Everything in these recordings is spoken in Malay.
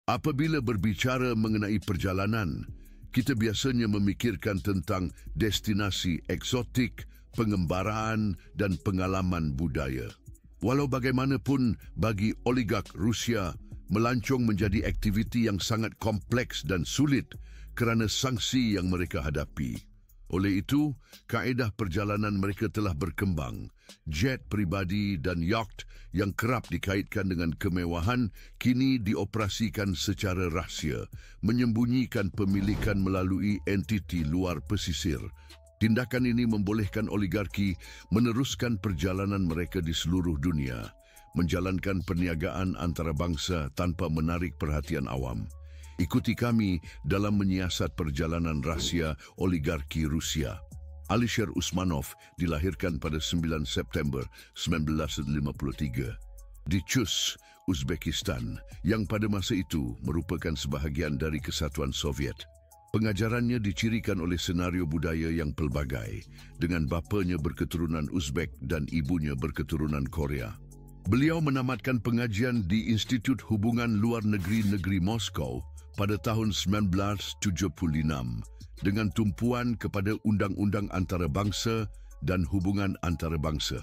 Apabila berbicara mengenai perjalanan, kita biasanya memikirkan tentang destinasi eksotik, pengembaraan dan pengalaman budaya. Walau bagaimanapun, bagi oligark Rusia, melancong menjadi aktiviti yang sangat kompleks dan sulit kerana sanksi yang mereka hadapi. Oleh itu, kaedah perjalanan mereka telah berkembang. Jet pribadi dan yacht yang kerap dikaitkan dengan kemewahan kini dioperasikan secara rahsia, menyembunyikan pemilikan melalui entiti luar pesisir. Tindakan ini membolehkan oligarki meneruskan perjalanan mereka di seluruh dunia, menjalankan perniagaan antarabangsa tanpa menarik perhatian awam. Ikuti kami dalam menyiasat perjalanan rahsia oligarki Rusia. Alisher Usmanov dilahirkan pada 9 September 1953 di Chus, Uzbekistan, yang pada masa itu merupakan sebahagian dari Kesatuan Soviet. Pengajarannya dicirikan oleh senario budaya yang pelbagai, dengan bapanya berketurunan Uzbek dan ibunya berketurunan Korea. Beliau menamatkan pengajian di Institut Hubungan Luar Negeri Moskow pada tahun 1976 dengan tumpuan kepada undang-undang antarabangsa dan hubungan antarabangsa.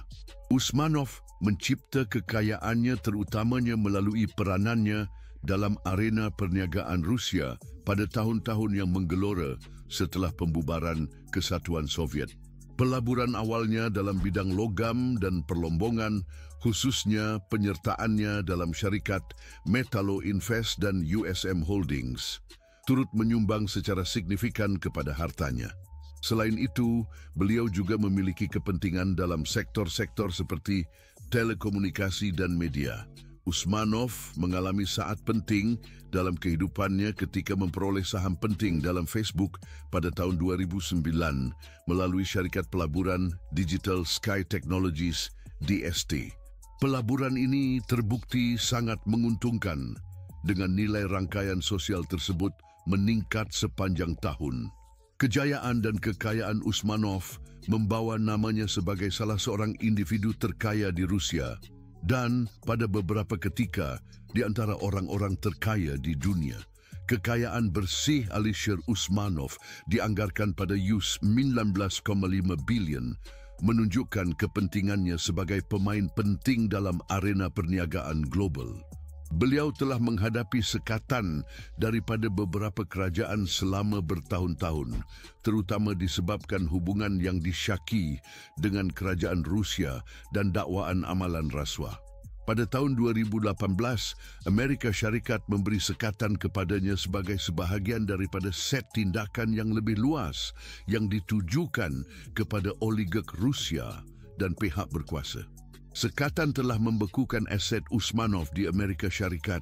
Usmanov mencipta kekayaannya terutamanya melalui peranannya dalam arena perniagaan Rusia pada tahun-tahun yang menggelora setelah pembubaran Kesatuan Soviet. Pelaburan awalnya dalam bidang logam dan perlombongan, khususnya penyertaannya dalam syarikat Metallo Invest dan USM Holdings, turut menyumbang secara signifikan kepada hartanya. Selain itu, beliau juga memiliki kepentingan dalam sektor-sektor seperti telekomunikasi dan media. Usmanov mengalami saat penting dalam kehidupannya ketika memperoleh saham penting dalam Facebook pada tahun 2009 melalui syarikat pelaburan Digital Sky Technologies (DST). Pelaburan ini terbukti sangat menguntungkan dengan nilai rangkaian sosial tersebut meningkat sepanjang tahun. Kejayaan dan kekayaan Usmanov membawa namanya sebagai salah seorang individu terkaya di Rusia dan pada beberapa ketika di antara orang-orang terkaya di dunia. Kekayaan bersih Alisher Usmanov dianggarkan pada US$19.5 bilion, menunjukkan kepentingannya sebagai pemain penting dalam arena perniagaan global. Beliau telah menghadapi sekatan daripada beberapa kerajaan selama bertahun-tahun, terutama disebabkan hubungan yang disyaki dengan kerajaan Rusia dan dakwaan amalan rasuah. Pada tahun 2018, Amerika Syarikat memberi sekatan kepadanya sebagai sebahagian daripada set tindakan yang lebih luas yang ditujukan kepada oligark Rusia dan pihak berkuasa. Sekatan telah membekukan aset Usmanov di Amerika Syarikat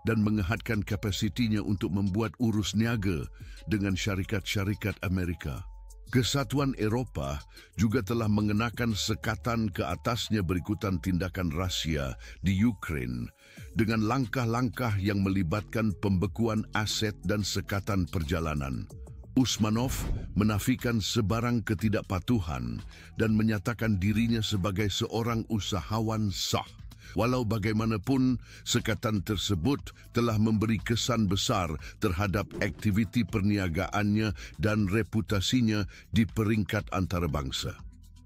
dan menghadkan kapasitinya untuk membuat urus niaga dengan syarikat-syarikat Amerika. Kesatuan Eropah juga telah mengenakan sekatan ke atasnya berikutan tindakan Rusia di Ukraine dengan langkah-langkah yang melibatkan pembekuan aset dan sekatan perjalanan. Usmanov menafikan sebarang ketidakpatuhan dan menyatakan dirinya sebagai seorang usahawan sah. Walau bagaimanapun, sekatan tersebut telah memberi kesan besar terhadap aktiviti perniagaannya dan reputasinya di peringkat antarabangsa.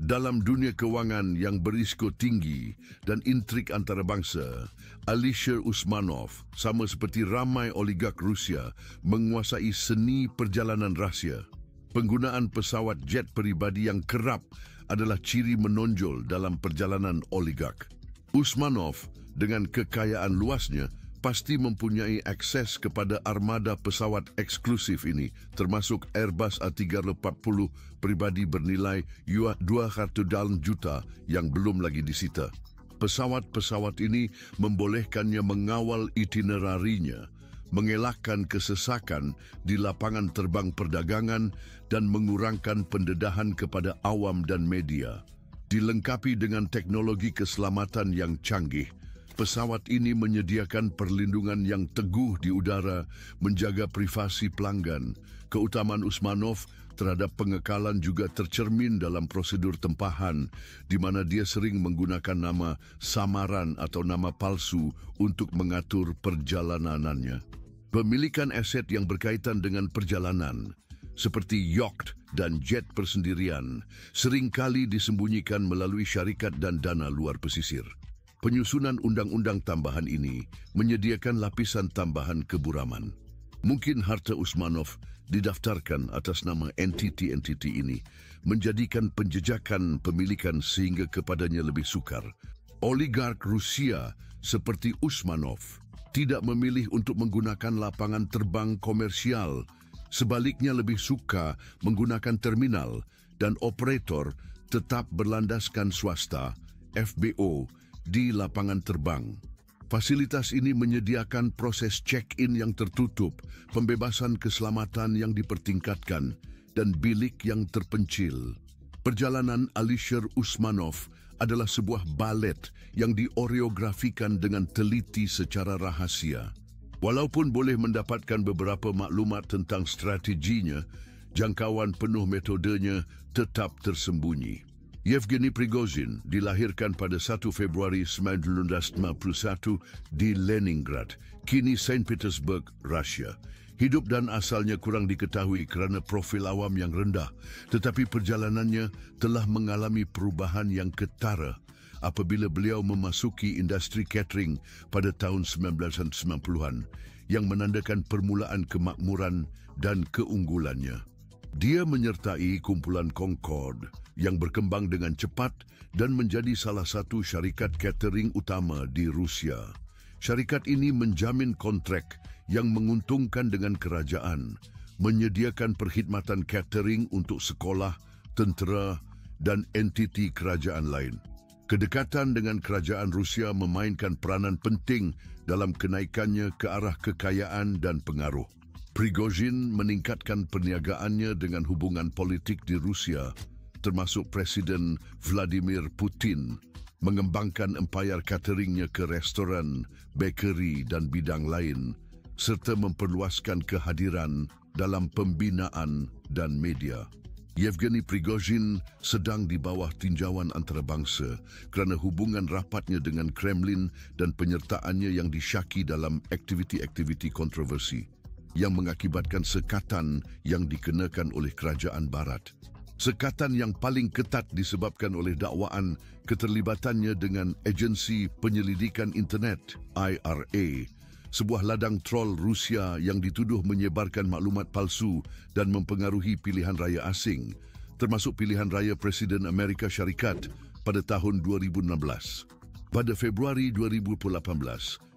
Dalam dunia kewangan yang berisiko tinggi dan intrik antarabangsa, Alisher Usmanov, sama seperti ramai oligark Rusia, menguasai seni perjalanan rahsia. Penggunaan pesawat jet peribadi yang kerap adalah ciri menonjol dalam perjalanan oligark. Usmanov, dengan kekayaan luasnya, pasti mempunyai akses kepada armada pesawat eksklusif ini, termasuk Airbus A340 pribadi bernilai $200 juta yang belum lagi disita. Pesawat-pesawat ini membolehkannya mengawal itinerarinya, mengelakkan kesesakan di lapangan terbang perdagangan dan mengurangkan pendedahan kepada awam dan media. Dilengkapi dengan teknologi keselamatan yang canggih, pesawat ini menyediakan perlindungan yang teguh di udara, menjaga privasi pelanggan. Keutamaan Usmanov terhadap pengekalan juga tercermin dalam prosedur tempahan, di mana dia sering menggunakan nama samaran atau nama palsu untuk mengatur perjalanannya. Pemilikan aset yang berkaitan dengan perjalanan, seperti yacht dan jet persendirian, seringkali disembunyikan melalui syarikat dan dana luar pesisir. Penyusunan undang-undang tambahan ini menyediakan lapisan tambahan keburaman. Mungkin harta Usmanov didaftarkan atas nama entiti-entiti ini, menjadikan penjejakan pemilikan sehingga kepadanya lebih sukar. Oligark Rusia seperti Usmanov tidak memilih untuk menggunakan lapangan terbang komersial, sebaliknya lebih suka menggunakan terminal dan operator tetap berlandaskan swasta, FBO, di lapangan terbang. Fasilitas ini menyediakan proses check-in yang tertutup, pembebasan keselamatan yang dipertingkatkan, dan bilik yang terpencil. Perjalanan Alisher Usmanov adalah sebuah balet yang dioreografikan dengan teliti secara rahasia. Walaupun boleh mendapatkan beberapa maklumat tentang strateginya, jangkauan penuh metodenya tetap tersembunyi. Yevgeny Prigozhin dilahirkan pada 1 Februari 1951 di Leningrad, kini Saint Petersburg, Rusia. Hidup dan asalnya kurang diketahui kerana profil awam yang rendah, tetapi perjalanannya telah mengalami perubahan yang ketara apabila beliau memasuki industri catering pada tahun 1990-an yang menandakan permulaan kemakmuran dan keunggulannya. Dia menyertai kumpulan Concorde yang berkembang dengan cepat dan menjadi salah satu syarikat catering utama di Rusia. Syarikat ini menjamin kontrak yang menguntungkan dengan kerajaan, menyediakan perkhidmatan catering untuk sekolah, tentera dan entiti kerajaan lain. Kedekatan dengan kerajaan Rusia memainkan peranan penting dalam kenaikannya ke arah kekayaan dan pengaruh. Prigozhin meningkatkan perniagaannya dengan hubungan politik di Rusia, termasuk Presiden Vladimir Putin, mengembangkan empayar cateringnya ke restoran, bakery dan bidang lain, serta memperluaskan kehadiran dalam pembinaan dan media. Yevgeny Prigozhin sedang di bawah tinjauan antarabangsa kerana hubungan rapatnya dengan Kremlin dan penyertaannya yang disyaki dalam aktiviti-aktiviti kontroversi yang mengakibatkan sekatan yang dikenakan oleh kerajaan Barat. Sekatan yang paling ketat disebabkan oleh dakwaan keterlibatannya dengan Agensi Penyelidikan Internet, IRA, sebuah ladang trol Rusia yang dituduh menyebarkan maklumat palsu dan mempengaruhi pilihan raya asing, termasuk pilihan raya Presiden Amerika Syarikat pada tahun 2016. Pada Februari 2018,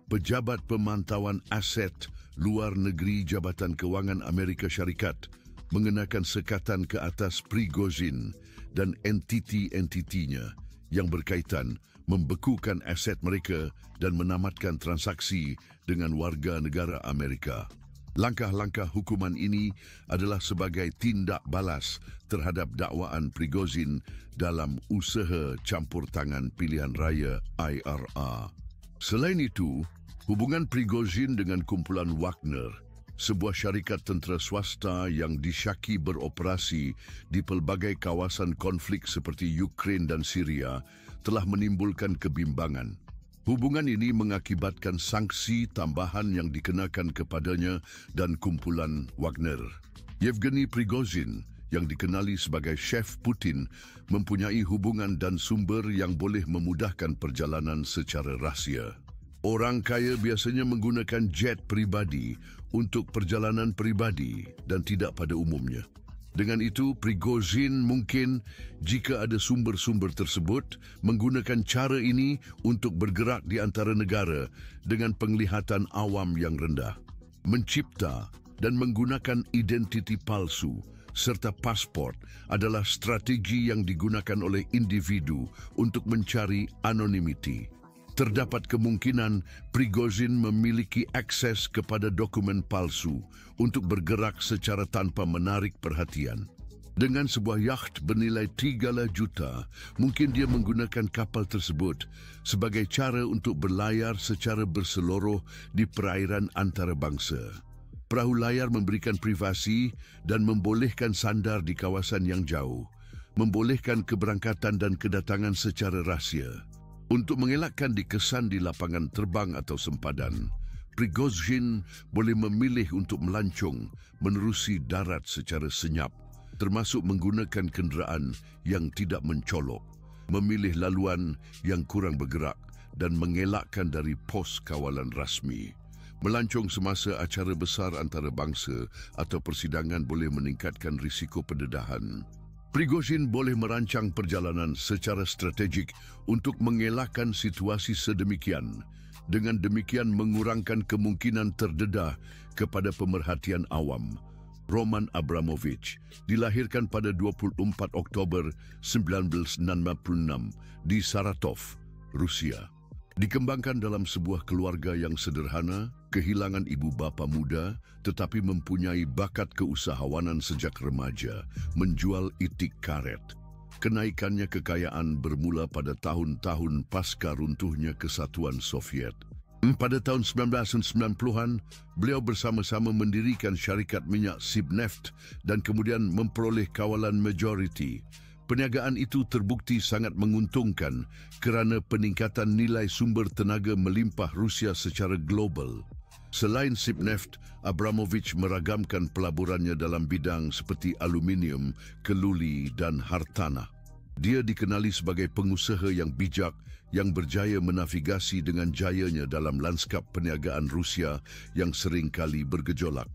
Pejabat Pemantauan Aset Luar Negeri Jabatan Kewangan Amerika Syarikat mengenakan sekatan ke atas Prigozhin dan entiti-entitinya yang berkaitan, membekukan aset mereka dan menamatkan transaksi dengan warga negara Amerika. Langkah-langkah hukuman ini adalah sebagai tindak balas terhadap dakwaan Prigozhin dalam usaha campur tangan pilihan raya IRA. Selain itu, hubungan Prigozhin dengan kumpulan Wagner, sebuah syarikat tentera swasta yang disyaki beroperasi di pelbagai kawasan konflik seperti Ukraine dan Syria, telah menimbulkan kebimbangan. Hubungan ini mengakibatkan sanksi tambahan yang dikenakan kepadanya dan kumpulan Wagner. Yevgeny Prigozhin, yang dikenali sebagai Chef Putin, mempunyai hubungan dan sumber yang boleh memudahkan perjalanan secara rahsia. Orang kaya biasanya menggunakan jet pribadi untuk perjalanan pribadi dan tidak pada umumnya. Dengan itu, Prigozhin mungkin, jika ada sumber-sumber tersebut, menggunakan cara ini untuk bergerak di antara negara dengan penglihatan awam yang rendah. Mencipta dan menggunakan identiti palsu serta pasport adalah strategi yang digunakan oleh individu untuk mencari anonimiti. Terdapat kemungkinan Prigozhin memiliki akses kepada dokumen palsu untuk bergerak secara tanpa menarik perhatian. Dengan sebuah yacht bernilai 3 juta, mungkin dia menggunakan kapal tersebut sebagai cara untuk berlayar secara berseluruh di perairan antarabangsa. Perahu layar memberikan privasi dan membolehkan sandar di kawasan yang jauh, membolehkan keberangkatan dan kedatangan secara rahsia. Untuk mengelakkan dikesan di lapangan terbang atau sempadan, Prigozhin boleh memilih untuk melancong menerusi darat secara senyap, termasuk menggunakan kenderaan yang tidak mencolok, memilih laluan yang kurang bergerak dan mengelakkan dari pos kawalan rasmi. Melancong semasa acara besar antarabangsa atau persidangan boleh meningkatkan risiko pendedahan. Prigozhin boleh merancang perjalanan secara strategik untuk mengelakkan situasi sedemikian, dengan demikian mengurangkan kemungkinan terdedah kepada pemerhatian awam. Roman Abramovich dilahirkan pada 24 Oktober 1996 di Saratov, Rusia. Dikembangkan dalam sebuah keluarga yang sederhana, kehilangan ibu bapa muda tetapi mempunyai bakat keusahawanan sejak remaja, menjual itik karet. Kenaikannya kekayaan bermula pada tahun-tahun pasca runtuhnya Kesatuan Soviet. Pada tahun 1990-an, beliau bersama-sama mendirikan syarikat minyak Sibneft dan kemudian memperoleh kawalan majoriti. Perniagaan itu terbukti sangat menguntungkan kerana peningkatan nilai sumber tenaga melimpah Rusia secara global. Selain Sibneft, Abramovich meragamkan pelaburannya dalam bidang seperti aluminium, keluli dan hartanah. Dia dikenali sebagai pengusaha yang bijak yang berjaya menavigasi dengan jayanya dalam lanskap perniagaan Rusia yang seringkali bergejolak.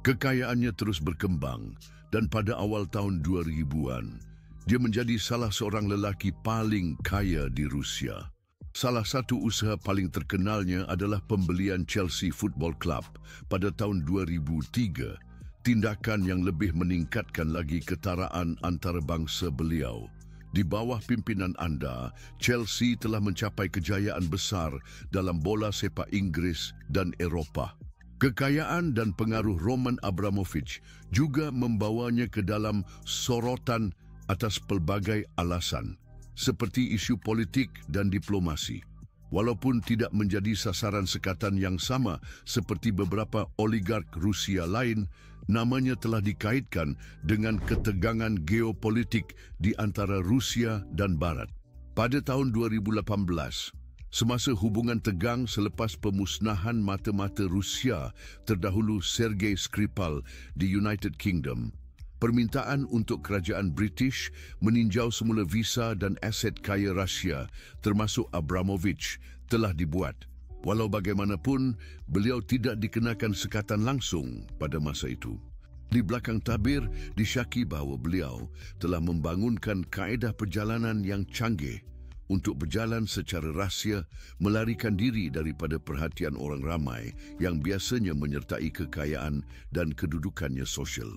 Kekayaannya terus berkembang dan pada awal tahun 2000-an, dia menjadi salah seorang lelaki paling kaya di Rusia. Salah satu usaha paling terkenalnya adalah pembelian Chelsea Football Club pada tahun 2003, tindakan yang lebih meningkatkan lagi ketaraan antarabangsa beliau. Di bawah pimpinan anda, Chelsea telah mencapai kejayaan besar dalam bola sepak Inggeris dan Eropah. Kekayaan dan pengaruh Roman Abramovich juga membawanya ke dalam sorotan atas pelbagai alasan, seperti isu politik dan diplomasi. Walaupun tidak menjadi sasaran sekatan yang sama seperti beberapa oligark Rusia lain, namanya telah dikaitkan dengan ketegangan geopolitik di antara Rusia dan Barat. Pada tahun 2018, semasa hubungan tegang selepas pemusnahan mata-mata Rusia terdahulu Sergei Skripal di United Kingdom, permintaan untuk kerajaan British meninjau semula visa dan aset kaya Rusia termasuk Abramovich telah dibuat. Walau bagaimanapun, beliau tidak dikenakan sekatan langsung pada masa itu. Di belakang tabir, disyaki bahawa beliau telah membangunkan kaedah perjalanan yang canggih untuk berjalan secara rahsia, melarikan diri daripada perhatian orang ramai yang biasanya menyertai kekayaan dan kedudukannya sosial.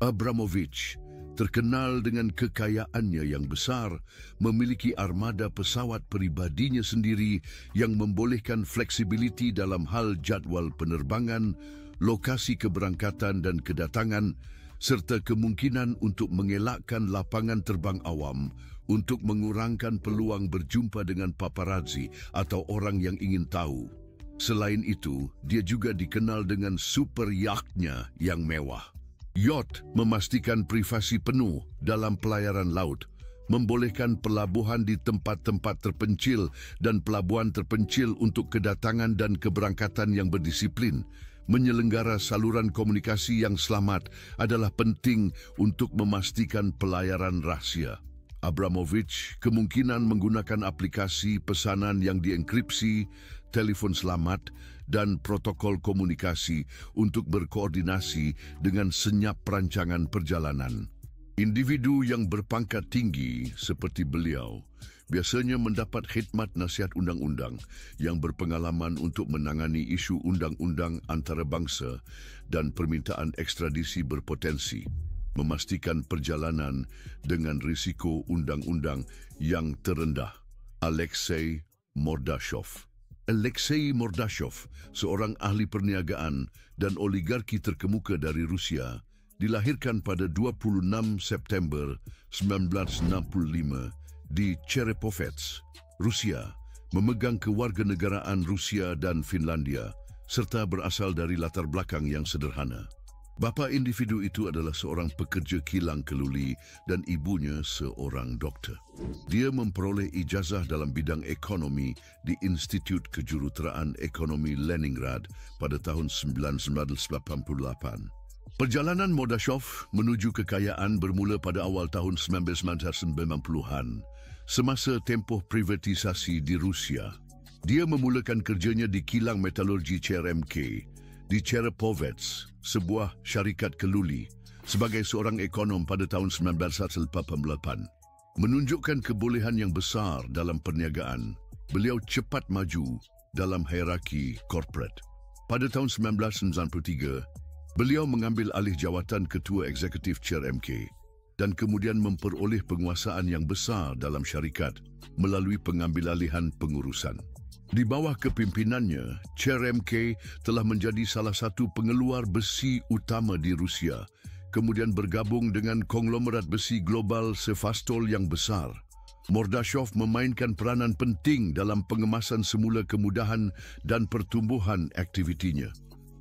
Abramovich terkenal dengan kekayaannya yang besar, memiliki armada pesawat peribadinya sendiri yang membolehkan fleksibiliti dalam hal jadual penerbangan, lokasi keberangkatan dan kedatangan, serta kemungkinan untuk mengelakkan lapangan terbang awam untuk mengurangkan peluang berjumpa dengan paparazzi atau orang yang ingin tahu. Selain itu, dia juga dikenal dengan super yachtnya yang mewah. Yacht memastikan privasi penuh dalam pelayaran laut, membolehkan pelabuhan di tempat-tempat terpencil dan pelabuhan terpencil untuk kedatangan dan keberangkatan yang berdisiplin. Menyelenggara saluran komunikasi yang selamat adalah penting untuk memastikan pelayaran rahsia. Abramovich kemungkinan menggunakan aplikasi pesanan yang dienkripsi, telefon selamat dan protokol komunikasi untuk berkoordinasi dengan senyap perancangan perjalanan. Individu yang berpangkat tinggi seperti beliau biasanya mendapat khidmat nasihat undang-undang yang berpengalaman untuk menangani isu undang-undang antarabangsa dan permintaan ekstradisi berpotensi, memastikan perjalanan dengan risiko undang-undang yang terendah. Alexei Mordashov. Alexei Mordashov, seorang ahli perniagaan dan oligarki terkemuka dari Rusia, dilahirkan pada 26 September 1965 di Cherepovets, Rusia, memegang kewarganegaraan Rusia dan Finlandia serta berasal dari latar belakang yang sederhana. Bapa individu itu adalah seorang pekerja kilang keluli dan ibunya seorang doktor. Dia memperoleh ijazah dalam bidang ekonomi di Institut Kejuruteraan Ekonomi Leningrad pada tahun 1988. Perjalanan Mordashov menuju kekayaan bermula pada awal tahun 1990-an semasa tempoh privatisasi di Rusia. Dia memulakan kerjanya di kilang metalurgi CRMK di Cherepovets, sebuah syarikat keluli, sebagai seorang ekonom pada tahun 1988. Menunjukkan kebolehan yang besar dalam perniagaan, beliau cepat maju dalam hierarki korporat. Pada tahun 1993, beliau mengambil alih jawatan Ketua Eksekutif CRMK dan kemudian memperoleh penguasaan yang besar dalam syarikat melalui pengambilalihan pengurusan. Di bawah kepimpinannya, CRMK telah menjadi salah satu pengeluar besi utama di Rusia, kemudian bergabung dengan konglomerat besi global Sevastol yang besar. Mordashov memainkan peranan penting dalam pengemasan semula kemudahan dan pertumbuhan aktivitinya.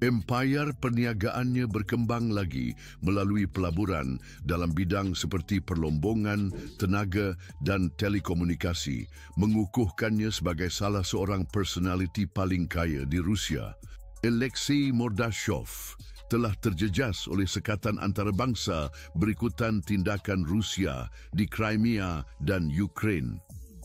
Empayar perniagaannya berkembang lagi melalui pelaburan dalam bidang seperti perlombongan, tenaga dan telekomunikasi, mengukuhkannya sebagai salah seorang personaliti paling kaya di Rusia. Alexei Mordashov telah terjejas oleh sekatan antarabangsa berikutan tindakan Rusia di Crimea dan Ukraine.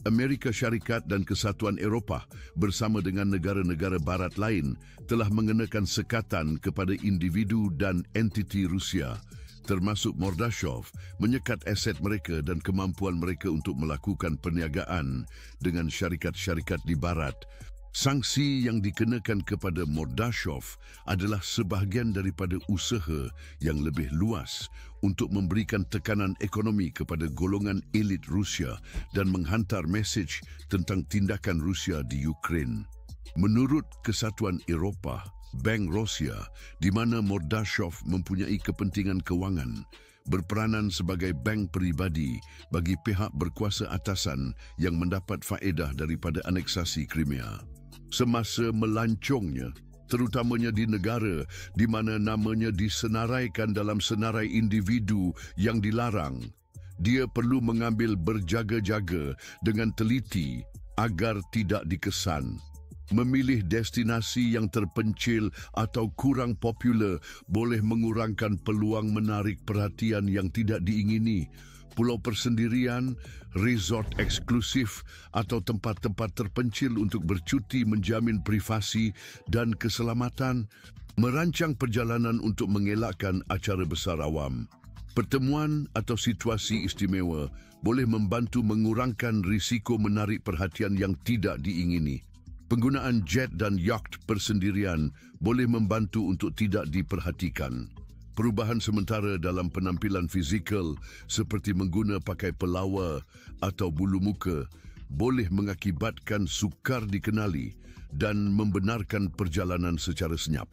Amerika Syarikat dan Kesatuan Eropah bersama dengan negara-negara barat lain telah mengenakan sekatan kepada individu dan entiti Rusia, termasuk Mordashov, menyekat aset mereka dan kemampuan mereka untuk melakukan perniagaan dengan syarikat-syarikat di barat. Sanksi yang dikenakan kepada Mordashov adalah sebahagian daripada usaha yang lebih luas untuk memberikan tekanan ekonomi kepada golongan elit Rusia dan menghantar mesej tentang tindakan Rusia di Ukraine. Menurut Kesatuan Eropah, Bank Rusia, di mana Mordashov mempunyai kepentingan kewangan, berperanan sebagai bank peribadi bagi pihak berkuasa atasan yang mendapat faedah daripada aneksasi Crimea. Semasa melancongnya, terutamanya di negara di mana namanya disenaraikan dalam senarai individu yang dilarang, dia perlu mengambil berjaga-jaga dengan teliti agar tidak dikesan. Memilih destinasi yang terpencil atau kurang popular boleh mengurangkan peluang menarik perhatian yang tidak diingini. Pulau persendirian, resort eksklusif atau tempat-tempat terpencil untuk bercuti menjamin privasi dan keselamatan, merancang perjalanan untuk mengelakkan acara besar awam. Pertemuan atau situasi istimewa boleh membantu mengurangkan risiko menarik perhatian yang tidak diingini. Penggunaan jet dan yacht persendirian boleh membantu untuk tidak diperhatikan. Perubahan sementara dalam penampilan fizikal seperti mengguna pakai pelawar atau bulu muka boleh mengakibatkan sukar dikenali dan membenarkan perjalanan secara senyap.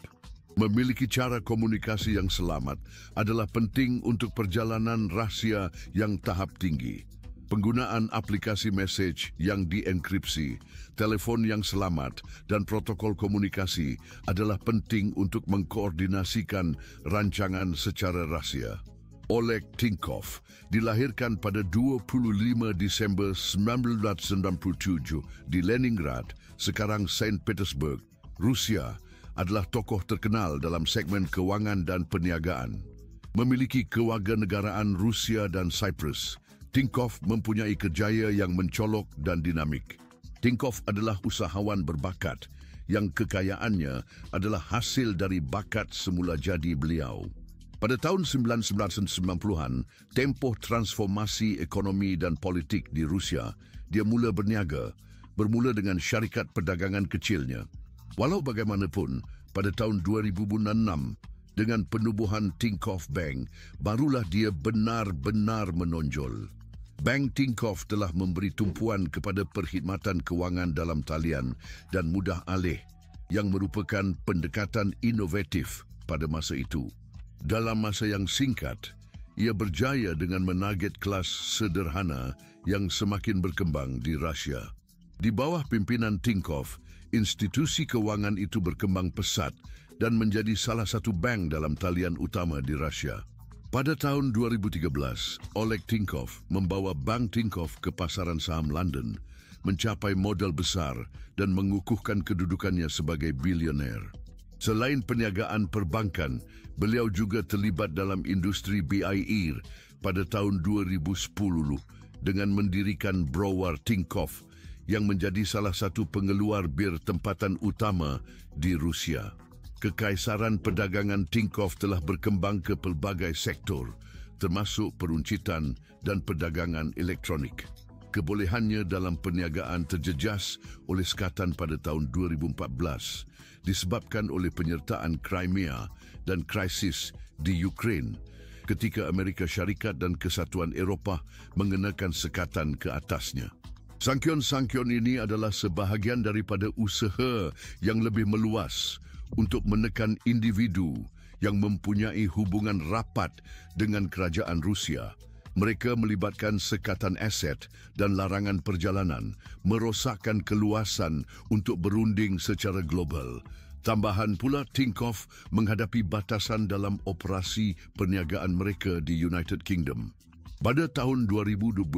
Memiliki cara komunikasi yang selamat adalah penting untuk perjalanan rahsia yang tahap tinggi. Penggunaan aplikasi mesej yang dienkripsi, telefon yang selamat dan protokol komunikasi adalah penting untuk mengkoordinasikan rancangan secara rahsia. Oleg Tinkov dilahirkan pada 25 Disember 1997 di Leningrad, sekarang Saint Petersburg, Rusia, adalah tokoh terkenal dalam segmen kewangan dan perniagaan. Memiliki kewarganegaraan Rusia dan Cyprus, Tinkov mempunyai kerjaya yang mencolok dan dinamik. Tinkov adalah usahawan berbakat yang kekayaannya adalah hasil dari bakat semula jadi beliau. Pada tahun 1990-an, tempoh transformasi ekonomi dan politik di Rusia, dia mula berniaga, bermula dengan syarikat perdagangan kecilnya. Walau bagaimanapun, pada tahun 2006, dengan penubuhan Tinkov Bank, barulah dia benar-benar menonjol. Bank Tinkov telah memberi tumpuan kepada perkhidmatan kewangan dalam talian dan mudah alih yang merupakan pendekatan inovatif pada masa itu. Dalam masa yang singkat, ia berjaya dengan menarget kelas sederhana yang semakin berkembang di Rusia. Di bawah pimpinan Tinkov, institusi kewangan itu berkembang pesat dan menjadi salah satu bank dalam talian utama di Rusia. Pada tahun 2013, Oleg Tinkov membawa Bank Tinkoff ke pasaran saham London, mencapai modal besar dan mengukuhkan kedudukannya sebagai bilioner. Selain perniagaan perbankan, beliau juga terlibat dalam industri bir pada tahun 2010 dengan mendirikan Brower Tinkoff yang menjadi salah satu pengeluar bir tempatan utama di Rusia. Kekaisaran perdagangan Tinkoff telah berkembang ke pelbagai sektor, termasuk peruncitan dan perdagangan elektronik. Kebolehannya dalam perniagaan terjejas oleh sekatan pada tahun 2014 disebabkan oleh penyertaan Crimea dan krisis di Ukraine ketika Amerika Syarikat dan Kesatuan Eropah mengenakan sekatan ke atasnya. Sangkion-sangkion ini adalah sebahagian daripada usaha yang lebih meluas untuk menekan individu yang mempunyai hubungan rapat dengan kerajaan Rusia. Mereka melibatkan sekatan aset dan larangan perjalanan, merosakkan keluasan untuk berunding secara global. Tambahan pula, Tinkoff menghadapi batasan dalam operasi perniagaan mereka di United Kingdom. Pada tahun 2022,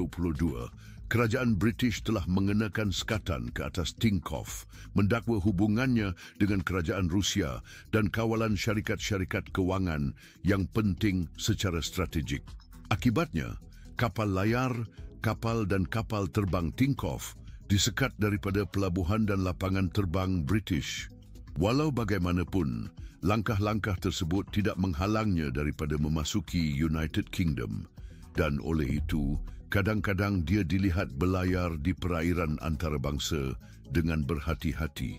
kerajaan British telah mengenakan sekatan ke atas Tinkoff, mendakwa hubungannya dengan kerajaan Rusia dan kawalan syarikat-syarikat kewangan yang penting secara strategik. Akibatnya, kapal layar, kapal dan kapal terbang Tinkoff disekat daripada pelabuhan dan lapangan terbang British. Walau bagaimanapun, langkah-langkah tersebut tidak menghalangnya daripada memasuki United Kingdom. Dan oleh itu, kadang-kadang dia dilihat berlayar di perairan antarabangsa dengan berhati-hati.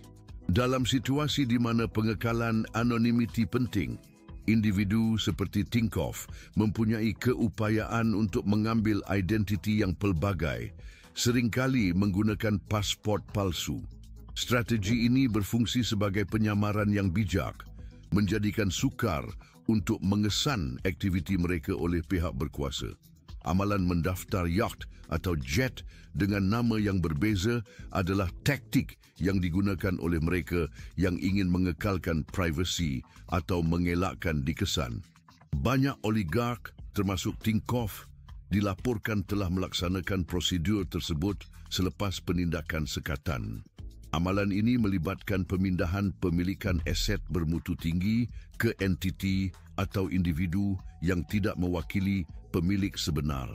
Dalam situasi di mana pengekalan anonimiti penting, individu seperti Tinkoff mempunyai keupayaan untuk mengambil identiti yang pelbagai, seringkali menggunakan pasport palsu. Strategi ini berfungsi sebagai penyamaran yang bijak, menjadikan sukar untuk mengesan aktiviti mereka oleh pihak berkuasa. Amalan mendaftar yacht atau jet dengan nama yang berbeza adalah taktik yang digunakan oleh mereka yang ingin mengekalkan privasi atau mengelakkan dikesan. Banyak oligark, termasuk Tinkoff, dilaporkan telah melaksanakan prosedur tersebut selepas penindakan sekatan. Amalan ini melibatkan pemindahan pemilikan aset bermutu tinggi ke entiti atau individu yang tidak mewakili pemilik sebenar.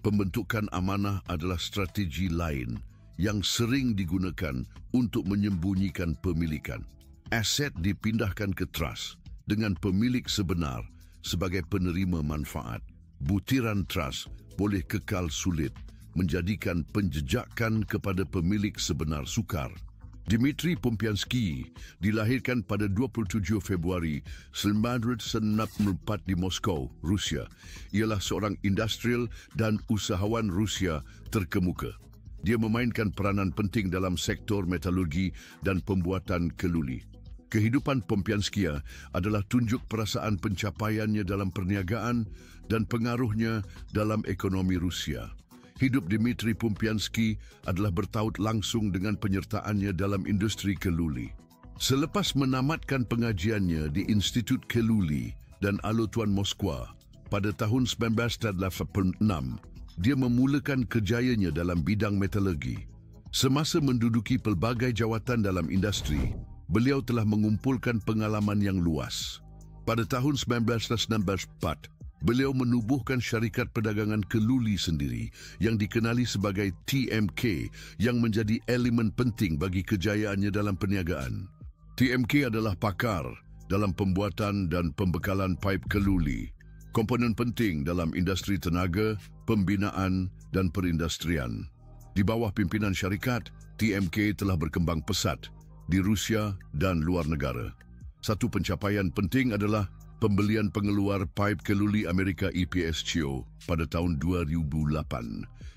Pembentukan amanah adalah strategi lain yang sering digunakan untuk menyembunyikan pemilikan. Aset dipindahkan ke trust dengan pemilik sebenar sebagai penerima manfaat. Butiran trust boleh kekal sulit, menjadikan penjejakan kepada pemilik sebenar sukar. Dmitry Pompiansky dilahirkan pada 27 Februari 1964 di Moskow, Rusia. Ialah seorang industrial dan usahawan Rusia terkemuka. Dia memainkan peranan penting dalam sektor metalurgi dan pembuatan keluli. Kehidupan Pompiansky adalah tunjuk perasaan pencapaiannya dalam perniagaan dan pengaruhnya dalam ekonomi Rusia. Hidup Dmitry Pompiansky adalah bertaut langsung dengan penyertaannya dalam industri keluli. Selepas menamatkan pengajiannya di Institut Keluli dan Alotuan Moskwa pada tahun 1986, dia memulakan kerjayanya dalam bidang metalurgi. Semasa menduduki pelbagai jawatan dalam industri, beliau telah mengumpulkan pengalaman yang luas. Pada tahun 1994, beliau menubuhkan syarikat perdagangan keluli sendiri yang dikenali sebagai TMK yang menjadi elemen penting bagi kejayaannya dalam perniagaan. TMK adalah pakar dalam pembuatan dan pembekalan paip keluli, komponen penting dalam industri tenaga, pembinaan dan perindustrian. Di bawah pimpinan syarikat, TMK telah berkembang pesat di Rusia dan luar negara. Satu pencapaian penting adalah pembelian pengeluar paip keluli Amerika EPSCO pada tahun 2008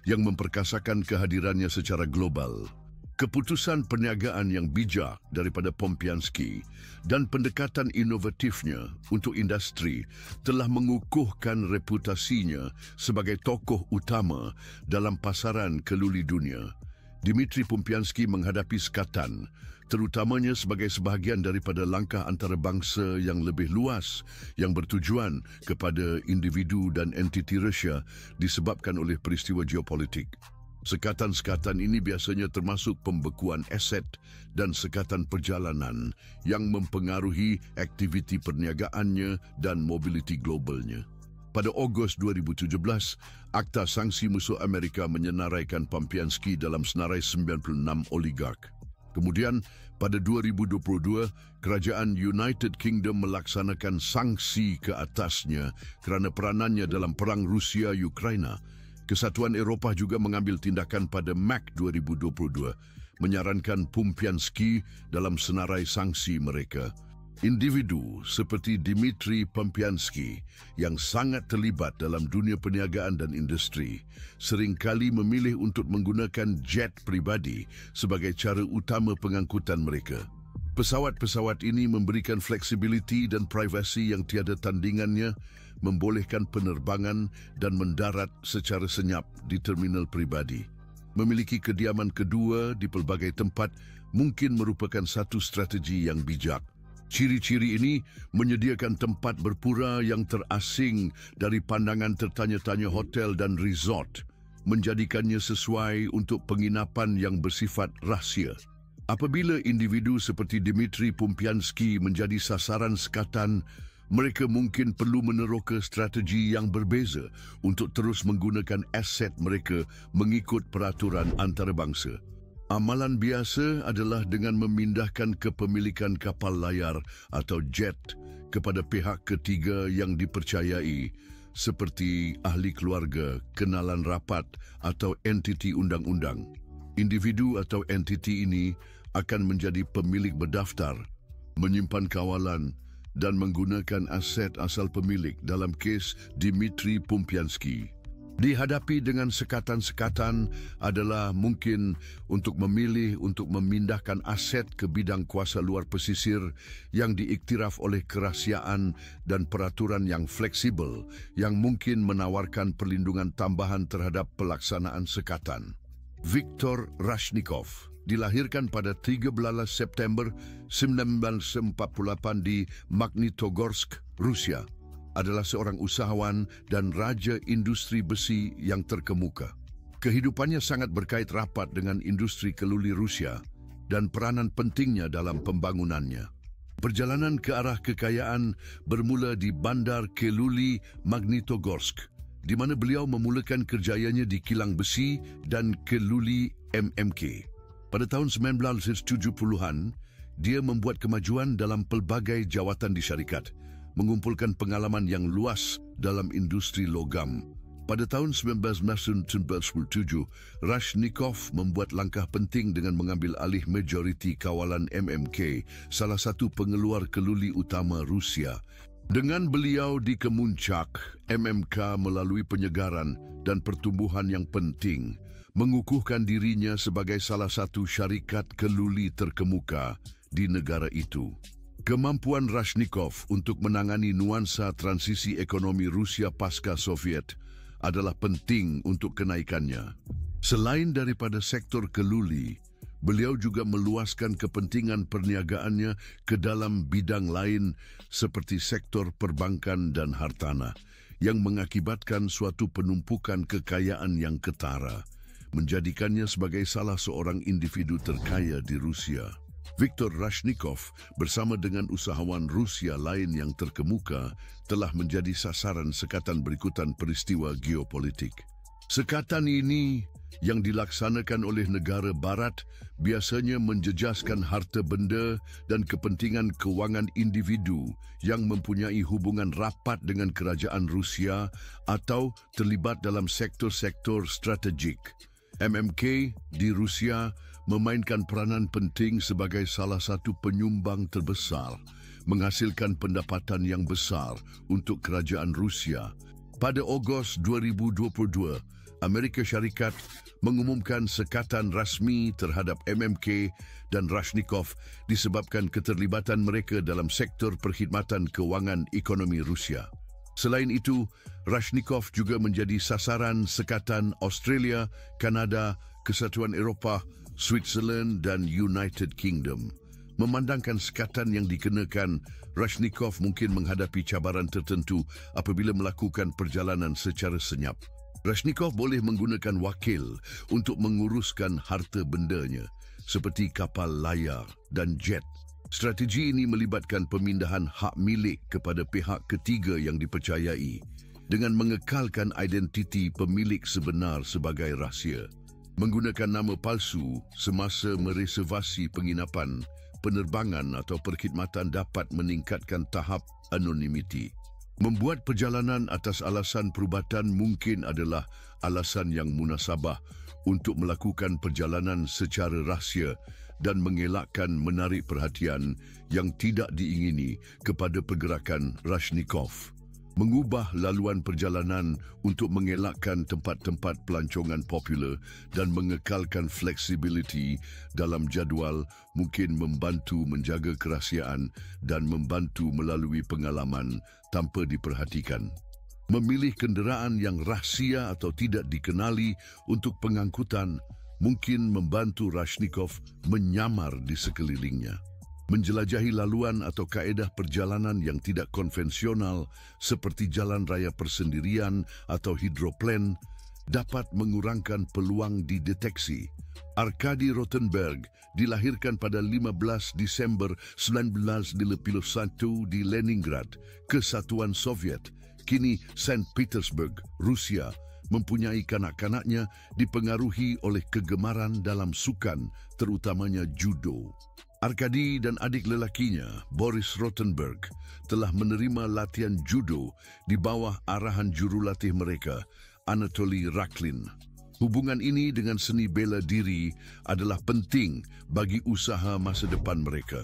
yang memperkasakan kehadirannya secara global. Keputusan perniagaan yang bijak daripada Pompiansky dan pendekatan inovatifnya untuk industri telah mengukuhkan reputasinya sebagai tokoh utama dalam pasaran keluli dunia. Dmitry Pompiansky menghadapi sekatan terutamanya sebagai sebahagian daripada langkah antarabangsa yang lebih luas yang bertujuan kepada individu dan entiti Rusia disebabkan oleh peristiwa geopolitik. Sekatan-sekatan ini biasanya termasuk pembekuan aset dan sekatan perjalanan yang mempengaruhi aktiviti perniagaannya dan mobiliti globalnya. Pada Ogos 2017, Akta Sanksi Musuh Amerika menyenaraikan Pampianski dalam senarai 96 oligark. Kemudian, pada 2022, Kerajaan United Kingdom melaksanakan sanksi ke atasnya kerana peranannya dalam perang Rusia-Ukraina. Kesatuan Eropah juga mengambil tindakan pada Mac 2022, menyarankan Pampianski dalam senarai sanksi mereka. Individu seperti Dmitry Pampianski yang sangat terlibat dalam dunia perniagaan dan industri seringkali memilih untuk menggunakan jet pribadi sebagai cara utama pengangkutan mereka. Pesawat-pesawat ini memberikan fleksibiliti dan privasi yang tiada tandingannya, membolehkan penerbangan dan mendarat secara senyap di terminal pribadi. Memiliki kediaman kedua di pelbagai tempat mungkin merupakan satu strategi yang bijak. Ciri-ciri ini menyediakan tempat berpura yang terasing dari pandangan tertanya-tanya hotel dan resort, menjadikannya sesuai untuk penginapan yang bersifat rahsia. Apabila individu seperti Dmitry Pampianski menjadi sasaran sekatan, mereka mungkin perlu meneroka strategi yang berbeza untuk terus menggunakan aset mereka mengikut peraturan antarabangsa. Amalan biasa adalah dengan memindahkan kepemilikan kapal layar atau jet kepada pihak ketiga yang dipercayai seperti ahli keluarga, kenalan rapat atau entiti undang-undang. Individu atau entiti ini akan menjadi pemilik berdaftar, menyimpan kawalan dan menggunakan aset asal pemilik dalam kes Dmitry Pampianski. Dihadapi dengan sekatan-sekatan adalah mungkin untuk memilih untuk memindahkan aset ke bidang kuasa luar pesisir yang diiktiraf oleh kerahsiaan dan peraturan yang fleksibel yang mungkin menawarkan perlindungan tambahan terhadap pelaksanaan sekatan. Viktor Rashnikov dilahirkan pada 13 September 1948 di Magnitogorsk, Rusia. Adalah seorang usahawan dan raja industri besi yang terkemuka. Kehidupannya sangat berkait rapat dengan industri keluli Rusia dan peranan pentingnya dalam pembangunannya. Perjalanan ke arah kekayaan bermula di Bandar Keluli Magnitogorsk, di mana beliau memulakan kerjayanya di kilang besi dan keluli MMK. Pada tahun 1970-an, dia membuat kemajuan dalam pelbagai jawatan di syarikat, mengumpulkan pengalaman yang luas dalam industri logam. Pada tahun 1997, Rashnikov membuat langkah penting dengan mengambil alih majoriti kawalan MMK, salah satu pengeluar keluli utama Rusia. Dengan beliau di kemuncak, MMK melalui penyegaran dan pertumbuhan yang penting, mengukuhkan dirinya sebagai salah satu syarikat keluli terkemuka di negara itu. Kemampuan Rashnikov untuk menangani nuansa transisi ekonomi Rusia pasca Soviet adalah penting untuk kenaikannya. Selain daripada sektor keluli, beliau juga meluaskan kepentingan perniagaannya ke dalam bidang lain seperti sektor perbankan dan hartanah yang mengakibatkan suatu penumpukan kekayaan yang ketara, menjadikannya sebagai salah seorang individu terkaya di Rusia. Viktor Rashnikov bersama dengan usahawan Rusia lain yang terkemuka telah menjadi sasaran sekatan berikutan peristiwa geopolitik. Sekatan ini yang dilaksanakan oleh negara barat biasanya menjejaskan harta benda dan kepentingan kewangan individu yang mempunyai hubungan rapat dengan kerajaan Rusia atau terlibat dalam sektor-sektor strategik. MMK di Rusia memainkan peranan penting sebagai salah satu penyumbang terbesar, menghasilkan pendapatan yang besar untuk kerajaan Rusia. Pada Ogos 2022, Amerika Syarikat mengumumkan sekatan rasmi terhadap MMK dan Rashnikov disebabkan keterlibatan mereka dalam sektor perkhidmatan kewangan ekonomi Rusia. Selain itu, Rashnikov juga menjadi sasaran sekatan Australia, Kanada, Kesatuan Eropah, Switzerland dan United Kingdom. Memandangkan sekatan yang dikenakan, Rashnikov mungkin menghadapi cabaran tertentu apabila melakukan perjalanan secara senyap. Rashnikov boleh menggunakan wakil untuk menguruskan harta bendanya, seperti kapal layar dan jet. Strategi ini melibatkan pemindahan hak milik kepada pihak ketiga yang dipercayai, dengan mengekalkan identiti pemilik sebenar sebagai rahsia. Menggunakan nama palsu semasa mereservasi penginapan, penerbangan atau perkhidmatan dapat meningkatkan tahap anonimiti. Membuat perjalanan atas alasan perubatan mungkin adalah alasan yang munasabah untuk melakukan perjalanan secara rahsia dan mengelakkan menarik perhatian yang tidak diingini kepada pergerakan Rashnikov. Mengubah laluan perjalanan untuk mengelakkan tempat-tempat pelancongan popular dan mengekalkan fleksibiliti dalam jadual mungkin membantu menjaga kerahsiaan dan membantu melalui pengalaman tanpa diperhatikan. Memilih kenderaan yang rahsia atau tidak dikenali untuk pengangkutan mungkin membantu Rashnikov menyamar di sekelilingnya. Menjelajahi laluan atau kaedah perjalanan yang tidak konvensional seperti jalan raya persendirian atau hidroplan dapat mengurangkan peluang dideteksi. Arkady Rotenberg dilahirkan pada 15 Disember 1951 di Leningrad, Kesatuan Soviet, kini Saint Petersburg, Rusia. Mempunyai kanak-kanaknya dipengaruhi oleh kegemaran dalam sukan, terutamanya judo. Arkady dan adik lelakinya, Boris Rotenberg, telah menerima latihan judo di bawah arahan jurulatih mereka, Anatoly Raklin. Hubungan ini dengan seni bela diri adalah penting bagi usaha masa depan mereka.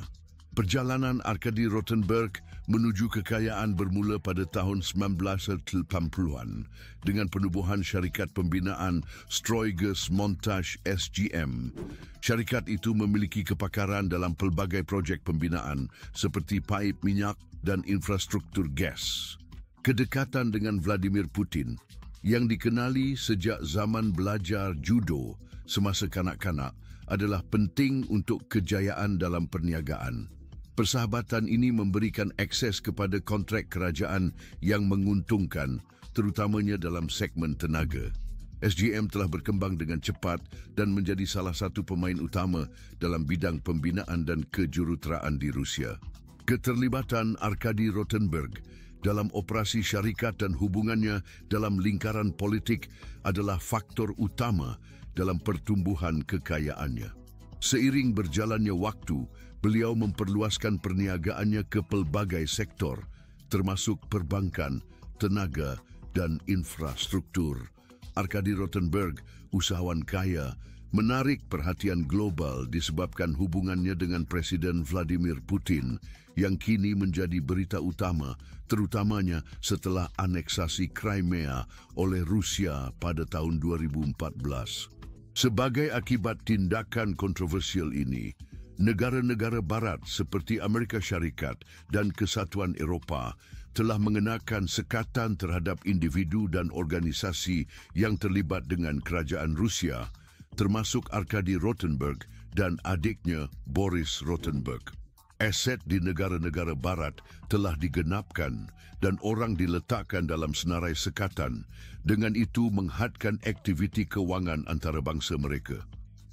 Perjalanan Arkady Rotenberg menuju kekayaan bermula pada tahun 1980-an dengan penubuhan syarikat pembinaan Stroigus Montage SGM. Syarikat itu memiliki kepakaran dalam pelbagai projek pembinaan seperti paip minyak dan infrastruktur gas. Kedekatan dengan Vladimir Putin yang dikenali sejak zaman belajar judo semasa kanak-kanak adalah penting untuk kejayaan dalam perniagaan. Persahabatan ini memberikan akses kepada kontrak kerajaan yang menguntungkan, terutamanya dalam segmen tenaga. SGM telah berkembang dengan cepat dan menjadi salah satu pemain utama dalam bidang pembinaan dan kejuruteraan di Rusia. Keterlibatan Arkady Rotenberg dalam operasi syarikat dan hubungannya dalam lingkaran politik adalah faktor utama dalam pertumbuhan kekayaannya. Seiring berjalannya waktu, beliau memperluaskan perniagaannya ke pelbagai sektor, termasuk perbankan, tenaga dan infrastruktur. Arkady Rotenberg, usahawan kaya, menarik perhatian global disebabkan hubungannya dengan Presiden Vladimir Putin yang kini menjadi berita utama, terutamanya setelah aneksasi Crimea oleh Rusia pada tahun 2014. Sebagai akibat tindakan kontroversial ini, negara-negara barat seperti Amerika Syarikat dan Kesatuan Eropah telah mengenakan sekatan terhadap individu dan organisasi yang terlibat dengan kerajaan Rusia, termasuk Arkady Rotenberg dan adiknya Boris Rotenberg. Aset di negara-negara barat telah digenapkan dan orang diletakkan dalam senarai sekatan, dengan itu menghadkan aktiviti kewangan antarabangsa mereka.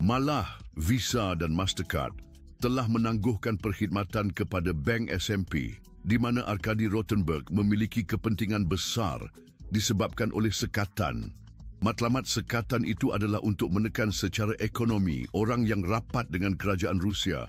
Malah, Visa dan Mastercard telah menangguhkan perkhidmatan kepada Bank SMP, di mana Arkady Rotenberg memiliki kepentingan besar disebabkan oleh sekatan. Matlamat sekatan itu adalah untuk menekan secara ekonomi orang yang rapat dengan kerajaan Rusia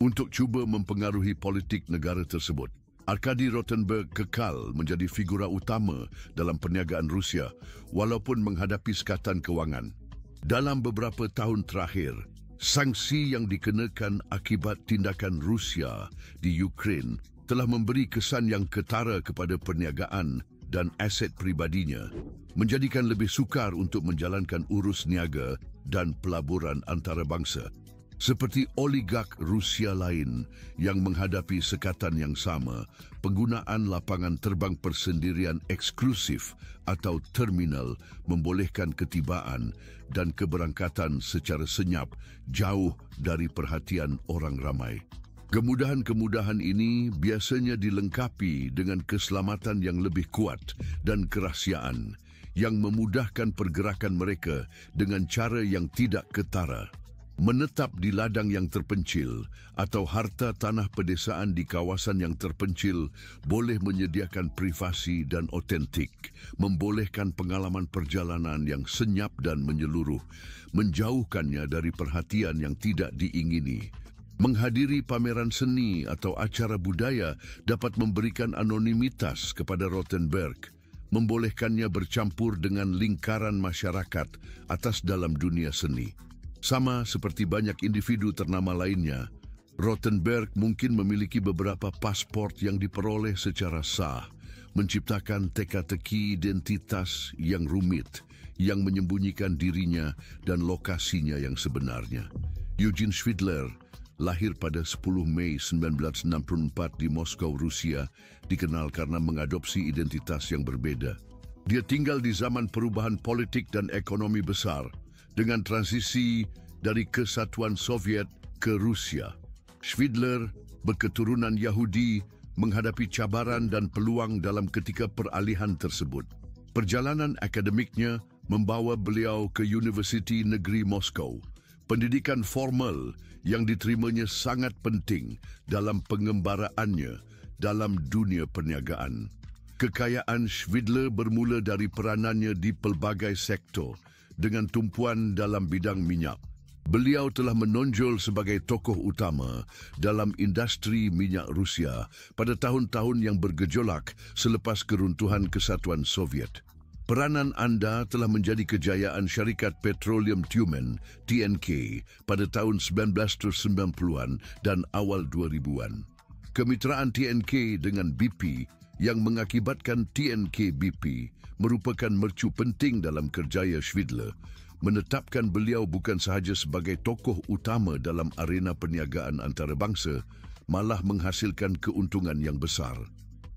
untuk cuba mempengaruhi politik negara tersebut. Arkady Rotenberg kekal menjadi figura utama dalam perniagaan Rusia walaupun menghadapi sekatan kewangan. Dalam beberapa tahun terakhir, sanksi yang dikenakan akibat tindakan Rusia di Ukraine telah memberi kesan yang ketara kepada perniagaan dan aset pribadinya, menjadikan lebih sukar untuk menjalankan urus niaga dan pelaburan antarabangsa. Seperti oligark Rusia lain yang menghadapi sekatan yang sama, penggunaan lapangan terbang persendirian eksklusif atau terminal membolehkan ketibaan dan keberangkatan secara senyap jauh dari perhatian orang ramai. Kemudahan-kemudahan ini biasanya dilengkapi dengan keselamatan yang lebih kuat dan kerahsiaan yang memudahkan pergerakan mereka dengan cara yang tidak ketara. Menetap di ladang yang terpencil atau harta tanah pedesaan di kawasan yang terpencil boleh menyediakan privasi dan otentik, membolehkan pengalaman perjalanan yang senyap dan menyeluruh, menjauhkannya dari perhatian yang tidak diingini. Menghadiri pameran seni atau acara budaya dapat memberikan anonimitas kepada Rothenberg, membolehkannya bercampur dengan lingkaran masyarakat atas dalam dunia seni. Sama seperti banyak individu ternama lainnya, Rothenberg mungkin memiliki beberapa pasport yang diperoleh secara sah, menciptakan teka-teki identitas yang rumit, yang menyembunyikan dirinya dan lokasinya yang sebenarnya. Eugene Schwidler lahir pada 10 Mei 1964 di Moskow, Rusia, dikenal karena mengadopsi identitas yang berbeda. Dia tinggal di zaman perubahan politik dan ekonomi besar, dengan transisi dari Kesatuan Soviet ke Rusia. Schwidler berketurunan Yahudi menghadapi cabaran dan peluang dalam ketika peralihan tersebut. Perjalanan akademiknya membawa beliau ke Universiti Negeri Moskow. Pendidikan formal yang diterimanya sangat penting dalam pengembaraannya dalam dunia perniagaan. Kekayaan Schwidler bermula dari peranannya di pelbagai sektor, dengan tumpuan dalam bidang minyak. Beliau telah menonjol sebagai tokoh utama dalam industri minyak Rusia pada tahun-tahun yang bergejolak selepas keruntuhan Kesatuan Soviet. Peranan anda telah menjadi kejayaan syarikat Petroleum Tyumen, TNK, pada tahun 1990-an dan awal 2000-an. Kemitraan TNK dengan BP yang mengakibatkan TNK BP merupakan mercu penting dalam kerjaya Schwidler, menetapkan beliau bukan sahaja sebagai tokoh utama dalam arena perniagaan antarabangsa, malah menghasilkan keuntungan yang besar.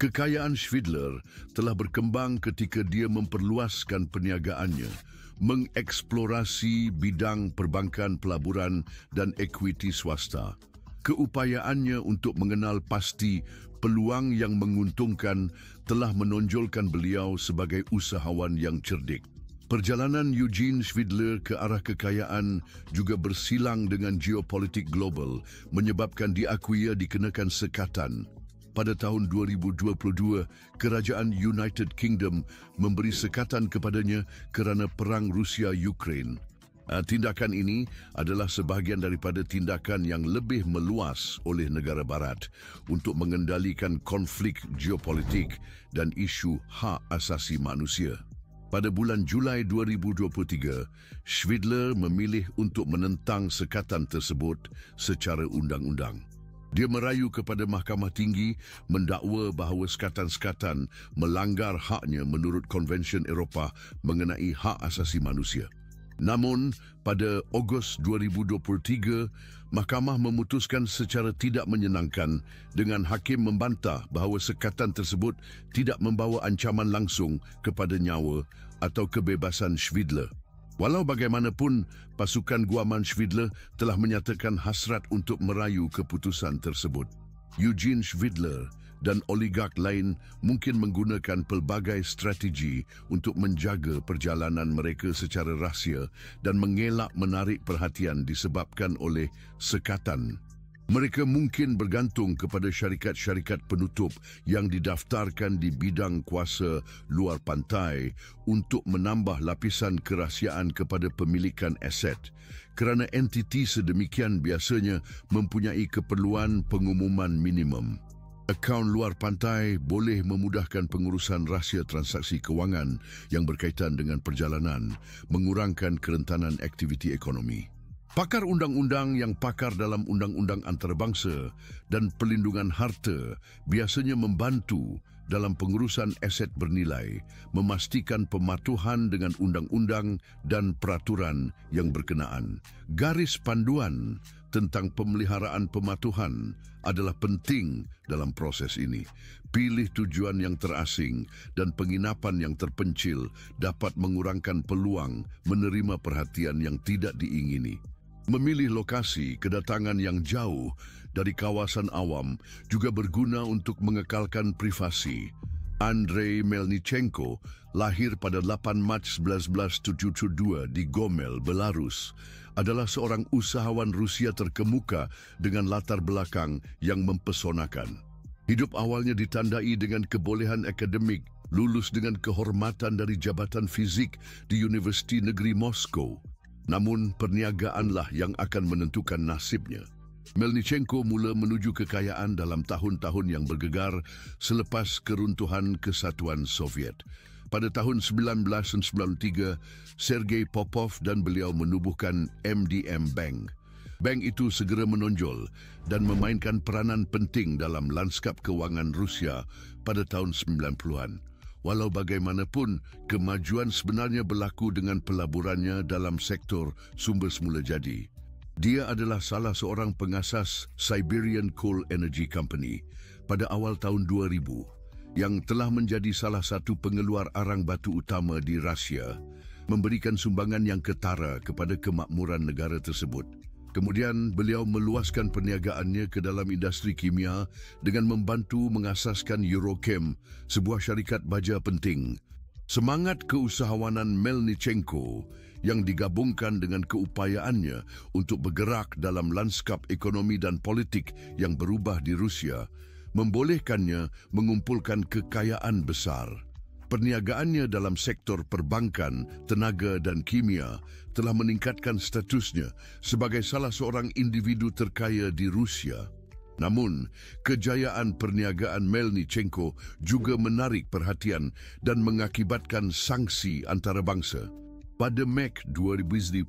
Kekayaan Schwidler telah berkembang ketika dia memperluaskan perniagaannya, mengeksplorasi bidang perbankan, pelaburan dan ekuiti swasta. Keupayaannya untuk mengenal pasti peluang yang menguntungkan telah menonjolkan beliau sebagai usahawan yang cerdik. Perjalanan Eugene Schwidler ke arah kekayaan juga bersilang dengan geopolitik global, menyebabkan diakui ia dikenakan sekatan. Pada tahun 2022, Kerajaan United Kingdom memberi sekatan kepadanya kerana perang Rusia-Ukraine. Tindakan ini adalah sebahagian daripada tindakan yang lebih meluas oleh negara barat untuk mengendalikan konflik geopolitik dan isu hak asasi manusia. Pada bulan Julai 2023, Schwidler memilih untuk menentang sekatan tersebut secara undang-undang. Dia merayu kepada Mahkamah Tinggi mendakwa bahawa sekatan-sekatan melanggar haknya menurut Konvensyen Eropah mengenai hak asasi manusia. Namun, pada Ogos 2023, Mahkamah memutuskan secara tidak menyenangkan dengan hakim membantah bahawa sekatan tersebut tidak membawa ancaman langsung kepada nyawa atau kebebasan Schwidler. Walau bagaimanapun, pasukan guaman Schwidler telah menyatakan hasrat untuk merayu keputusan tersebut. Eugene Schwidler dan oligark lain mungkin menggunakan pelbagai strategi untuk menjaga perjalanan mereka secara rahsia dan mengelak menarik perhatian disebabkan oleh sekatan. Mereka mungkin bergantung kepada syarikat-syarikat penutup yang didaftarkan di bidang kuasa luar pantai untuk menambah lapisan kerahsiaan kepada pemilikan aset, kerana entiti sedemikian biasanya mempunyai keperluan pengumuman minimum. Akaun luar pantai boleh memudahkan pengurusan rahsia transaksi kewangan yang berkaitan dengan perjalanan, mengurangkan kerentanan aktiviti ekonomi. Pakar undang-undang yang pakar dalam undang-undang antarabangsa dan pelindungan harta biasanya membantu dalam pengurusan aset bernilai, memastikan pematuhan dengan undang-undang dan peraturan yang berkenaan. Garis panduan tentang pemeliharaan pematuhan adalah penting dalam proses ini. Pilih tujuan yang terasing dan penginapan yang terpencil dapat mengurangkan peluang menerima perhatian yang tidak diingini. Memilih lokasi kedatangan yang jauh dari kawasan awam juga berguna untuk mengekalkan privasi. Andrei Melnichenko lahir pada 8 Mac 1972 di Gomel, Belarus, adalah seorang usahawan Rusia terkemuka dengan latar belakang yang mempesonakan. Hidup awalnya ditandai dengan kebolehan akademik, lulus dengan kehormatan dari jabatan fizik di Universiti Negeri Moskow. Namun, perniagaanlah yang akan menentukan nasibnya. Melnichenko mula menuju kekayaan dalam tahun-tahun yang bergegar selepas keruntuhan Kesatuan Soviet. Pada tahun 1993, Sergei Popov dan beliau menubuhkan MDM Bank. Bank itu segera menonjol dan memainkan peranan penting dalam lanskap kewangan Rusia pada tahun 90-an. Walau bagaimanapun, kemajuan sebenarnya berlaku dengan pelaburannya dalam sektor sumber semula jadi. Dia adalah salah seorang pengasas Siberian Coal Energy Company pada awal tahun 2000 yang telah menjadi salah satu pengeluar arang batu utama di Rusia, memberikan sumbangan yang ketara kepada kemakmuran negara tersebut. Kemudian beliau meluaskan perniagaannya ke dalam industri kimia dengan membantu mengasaskan Eurochem, sebuah syarikat baja penting. Semangat keusahawanan Melnichenko yang digabungkan dengan keupayaannya untuk bergerak dalam lanskap ekonomi dan politik yang berubah di Rusia membolehkannya mengumpulkan kekayaan besar. Perniagaannya dalam sektor perbankan, tenaga dan kimia telah meningkatkan statusnya sebagai salah seorang individu terkaya di Rusia. Namun, kejayaan perniagaan Melnichenko juga menarik perhatian dan mengakibatkan sanksi antarabangsa. Pada Mac 2022,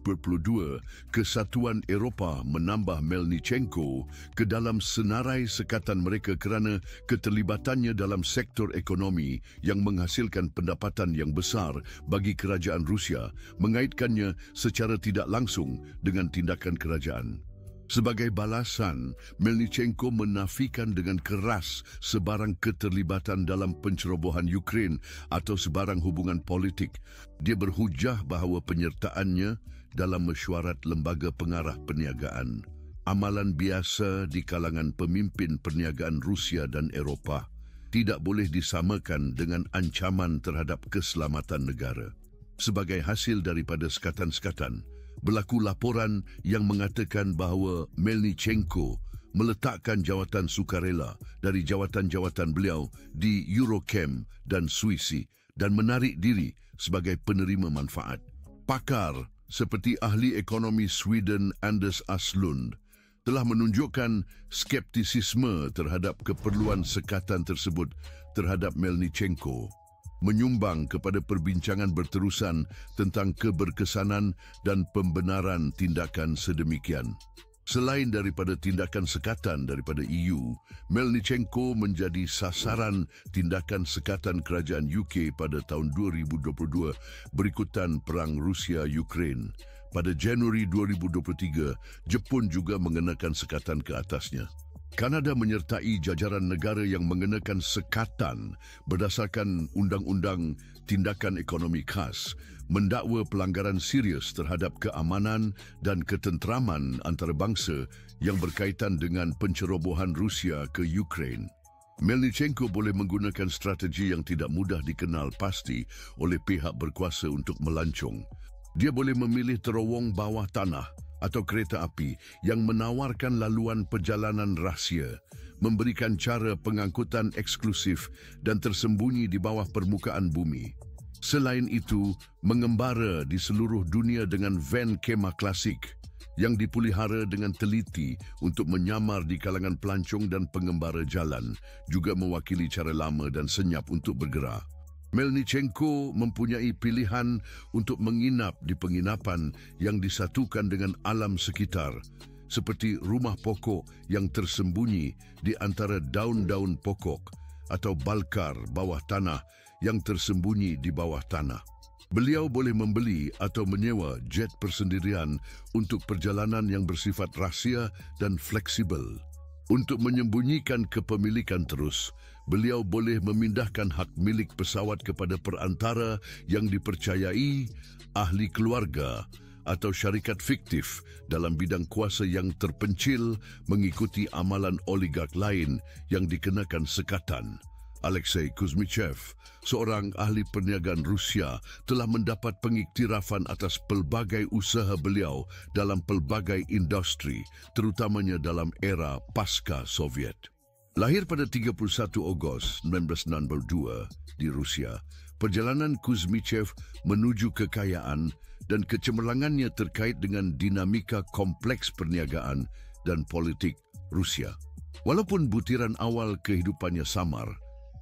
Kesatuan Eropah menambah Melnichenko ke dalam senarai sekatan mereka kerana keterlibatannya dalam sektor ekonomi yang menghasilkan pendapatan yang besar bagi kerajaan Rusia, mengaitkannya secara tidak langsung dengan tindakan kerajaan. Sebagai balasan, Melnichenko menafikan dengan keras sebarang keterlibatan dalam pencerobohan Ukraine atau sebarang hubungan politik. Dia berhujah bahawa penyertaannya dalam mesyuarat lembaga pengarah perniagaan, amalan biasa di kalangan pemimpin perniagaan Rusia dan Eropah, tidak boleh disamakan dengan ancaman terhadap keselamatan negara. Sebagai hasil daripada sekatan-sekatan, berlaku laporan yang mengatakan bahawa Melnichenko meletakkan jawatan sukarela dari jawatan-jawatan beliau di Eurochem dan Swissi dan menarik diri sebagai penerima manfaat. Pakar seperti ahli ekonomi Sweden Anders Aslund telah menunjukkan skeptisisme terhadap keperluan sekatan tersebut terhadap Melnichenko, menyumbang kepada perbincangan berterusan tentang keberkesanan dan pembenaran tindakan sedemikian. Selain daripada tindakan sekatan daripada EU, Melnichenko menjadi sasaran tindakan sekatan kerajaan UK pada tahun 2022 berikutan Perang Rusia-Ukraine. Pada Januari 2023, Jepun juga mengenakan sekatan ke atasnya. Kanada menyertai jajaran negara yang mengenakan sekatan berdasarkan Undang-Undang Tindakan Ekonomi Khas, mendakwa pelanggaran serius terhadap keamanan dan ketenteraman antarabangsa yang berkaitan dengan pencerobohan Rusia ke Ukraine. Melnichenko boleh menggunakan strategi yang tidak mudah dikenal pasti oleh pihak berkuasa untuk melancong. Dia boleh memilih terowong bawah tanah atau kereta api yang menawarkan laluan perjalanan rahsia, memberikan cara pengangkutan eksklusif dan tersembunyi di bawah permukaan bumi. Selain itu, mengembara di seluruh dunia dengan van kemah klasik yang dipelihara dengan teliti untuk menyamar di kalangan pelancong dan pengembara jalan juga mewakili cara lama dan senyap untuk bergerak. Melnichenko mempunyai pilihan untuk menginap di penginapan yang disatukan dengan alam sekitar, seperti rumah pokok yang tersembunyi di antara daun-daun pokok atau balkar bawah tanah yang tersembunyi di bawah tanah. Beliau boleh membeli atau menyewa jet persendirian untuk perjalanan yang bersifat rahsia dan fleksibel. Untuk menyembunyikan kepemilikan terus, beliau boleh memindahkan hak milik pesawat kepada perantara yang dipercayai, ahli keluarga atau syarikat fiktif dalam bidang kuasa yang terpencil mengikuti amalan oligark lain yang dikenakan sekatan. Alexei Kuzmichev, seorang ahli perniagaan Rusia, telah mendapat pengiktirafan atas pelbagai usaha beliau dalam pelbagai industri, terutamanya dalam era pasca Soviet. Lahir pada 31 Ogos 1992 di Rusia, perjalanan Kuzmichev menuju kekayaan dan kecemerlangannya terkait dengan dinamika kompleks perniagaan dan politik Rusia. Walaupun butiran awal kehidupannya samar,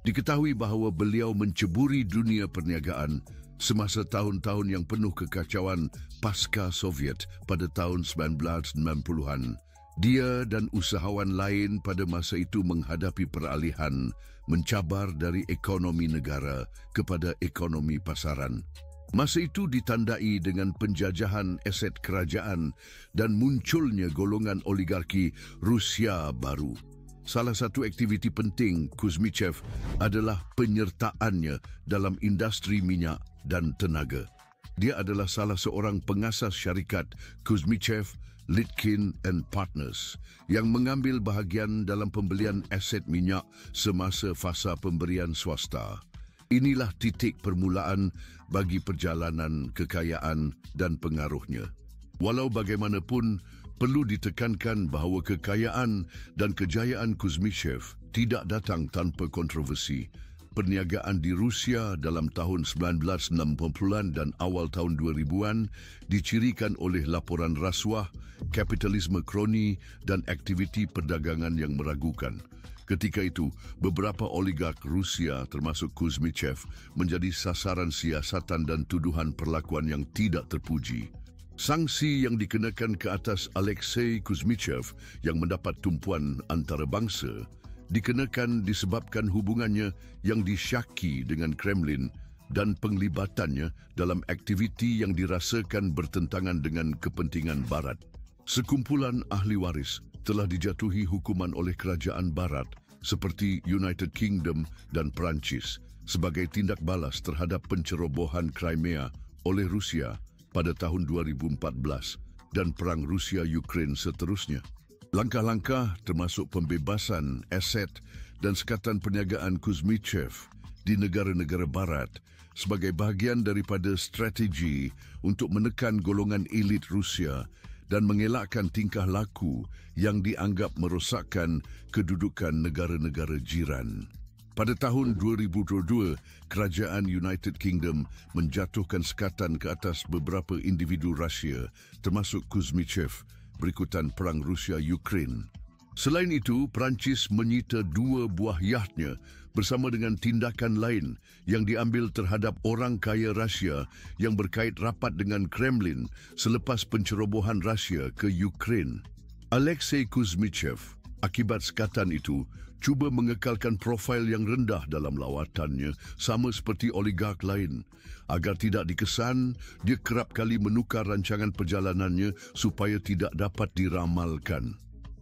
diketahui bahawa beliau menceburi dunia perniagaan semasa tahun-tahun yang penuh kekacauan pasca Soviet pada tahun 1990-an. Dia dan usahawan lain pada masa itu menghadapi peralihan mencabar dari ekonomi negara kepada ekonomi pasaran. Masa itu ditandai dengan penjajahan aset kerajaan dan munculnya golongan oligarki Rusia baru. Salah satu aktiviti penting Kuzmichev adalah penyertaannya dalam industri minyak dan tenaga. Dia adalah salah seorang pengasas syarikat Kuzmichev, Litkin and Partners yang mengambil bahagian dalam pembelian aset minyak semasa fasa pemberian swasta. Inilah titik permulaan bagi perjalanan kekayaan dan pengaruhnya. Walau bagaimanapun, perlu ditekankan bahawa kekayaan dan kejayaan Kuzmichev tidak datang tanpa kontroversi. Perniagaan di Rusia dalam tahun 1960-an dan awal tahun 2000-an dicirikan oleh laporan rasuah, kapitalisme kroni dan aktiviti perdagangan yang meragukan. Ketika itu, beberapa oligark Rusia termasuk Kuzmichev menjadi sasaran siasatan dan tuduhan perlakuan yang tidak terpuji. Sanksi yang dikenakan ke atas Alexei Kuzmichev yang mendapat tumpuan antarabangsa dikenakan disebabkan hubungannya yang disyaki dengan Kremlin dan penglibatannya dalam aktiviti yang dirasakan bertentangan dengan kepentingan Barat. Sekumpulan ahli waris telah dijatuhi hukuman oleh kerajaan Barat seperti United Kingdom dan Perancis sebagai tindak balas terhadap pencerobohan Crimea oleh Rusia pada tahun 2014 dan perang Rusia-Ukraine seterusnya. Langkah-langkah termasuk pembebasan aset dan sekatan perniagaan Kuzmichev di negara-negara Barat sebagai bahagian daripada strategi untuk menekan golongan elit Rusia dan mengelakkan tingkah laku yang dianggap merosakkan kedudukan negara-negara jiran. Pada tahun 2022, Kerajaan United Kingdom menjatuhkan sekatan ke atas beberapa individu Rusia, termasuk Kuzmichev, berikutan perang Rusia-Ukraine. Selain itu, Perancis menyita 2 buah yachtnya bersama dengan tindakan lain yang diambil terhadap orang kaya Rusia yang berkait rapat dengan Kremlin selepas pencerobohan Rusia ke Ukraine. Alexei Kuzmichev, akibat sekatan itu, cuba mengekalkan profil yang rendah dalam lawatannya sama seperti oligark lain. Agar tidak dikesan, dia kerap kali menukar rancangan perjalanannya supaya tidak dapat diramalkan.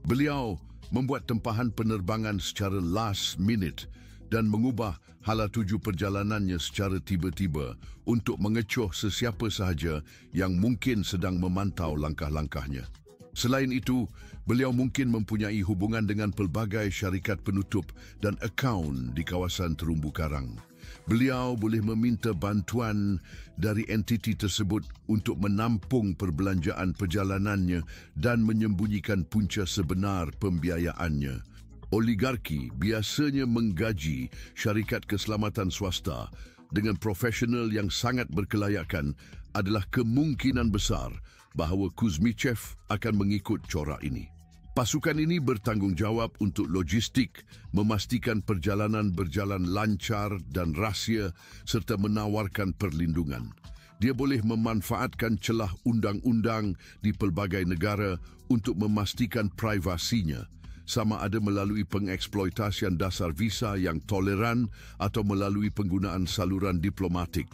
Beliau membuat tempahan penerbangan secara last minute dan mengubah hala tuju perjalanannya secara tiba-tiba untuk mengecoh sesiapa sahaja yang mungkin sedang memantau langkah-langkahnya. Selain itu, beliau mungkin mempunyai hubungan dengan pelbagai syarikat penutup dan akaun di kawasan terumbu karang. Beliau boleh meminta bantuan dari entiti tersebut untuk menampung perbelanjaan perjalanannya dan menyembunyikan punca sebenar pembiayaannya. Oligarki biasanya menggaji syarikat keselamatan swasta dengan profesional yang sangat berkelayakan. Adalah kemungkinan besar bahawa Kuzmichev akan mengikut corak ini. Pasukan ini bertanggungjawab untuk logistik, memastikan perjalanan berjalan lancar dan rahsia serta menawarkan perlindungan. Dia boleh memanfaatkan celah undang-undang di pelbagai negara untuk memastikan privasinya sama ada melalui pengeksploitasian dasar visa yang toleran atau melalui penggunaan saluran diplomatik.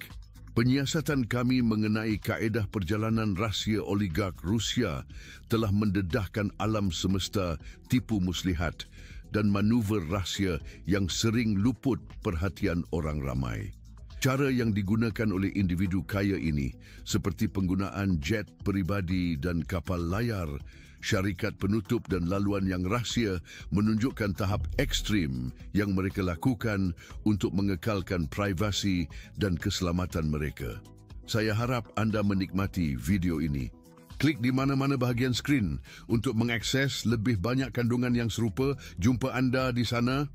Penyiasatan kami mengenai kaedah perjalanan rahsia oligark Rusia telah mendedahkan alam semesta tipu muslihat dan manuver rahsia yang sering luput perhatian orang ramai. Cara yang digunakan oleh individu kaya ini seperti penggunaan jet peribadi dan kapal layar, syarikat penutup dan laluan yang rahsia menunjukkan tahap ekstrim yang mereka lakukan untuk mengekalkan privasi dan keselamatan mereka. Saya harap anda menikmati video ini. Klik di mana-mana bahagian skrin untuk mengakses lebih banyak kandungan yang serupa. Jumpa anda di sana.